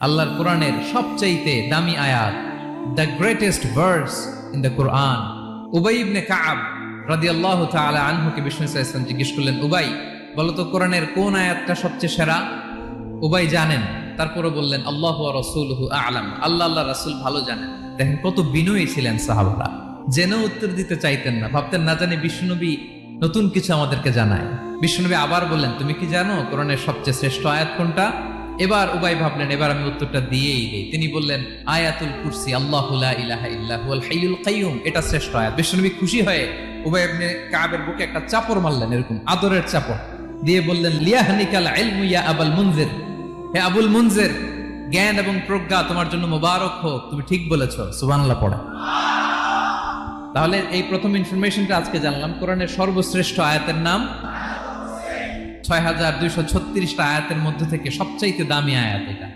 আল্লাহর কোরআনের সবচাইতে দামি আয়াত, the greatest verse in the Quran. Ubayy ibn Ka'b রাদিয়াল্লাহু তাআলা আনহুকে বিষ্ণু সাল্লাল্লাহু আলাইহি ওয়াসাল্লাম জিজ্ঞেস করলেন, উবাই বলো তো কোরআনের কোন আয়াতটা সবচেয়ে সেরা? উবাই জানেন, তারপরে বললেন আল্লাহু ওয়া রাসূলুহু আ'লাম, আল্লাহ রাসূল ভালো জানেন। দেখেন কত বিনয়ী ছিলেন সাহাবারা, জেনেও উত্তর দিতে চাইতেন না, ভাবতেন না জানি বিশ্বনবী নতুন কিছু আমাদেরকে জানায়। বিশ্বনবী আবার বললেন, তুমি কি জানো কোরআনের সবচেয়ে শ্রেষ্ঠ আয়াত কোনটা? এবার উবাই ভাবলেন এবার আমি উত্তরটা দিয়েই দেই। তিনি বললেন আয়াতুল কুরসি, আল্লাহু লা ইলাহা ইল্লা হুয়াল হাইয়ুল কাইয়ুম, এটা শ্রেষ্ঠ আয়াত। বিশ্বনবী খুশি হয়ে উবাই ইবনে কাবের বুকে একটা চাপড় মারলেন, এরকম আদরের চাপড় দিয়ে বললেন, লিয়াহনিকাল ইলমু ইয়া আবুল মুনজির, হে আবুল মুনজির, জ্ঞান এবং প্রজ্ঞা তোমার জন্য মোবারক হোক, তুমি ঠিক বলেছো। সুবহানাল্লাহ পড়ে। তাহলে এই প্রথম ইনফরমেশনটা আজকে জানলাম, কোরআনের সর্বশ্রেষ্ঠ আয়াতের নাম ৬,২৩৬টা আয়াতের মধ্যে থেকে সবচাইতে দামি আয়াত এটা।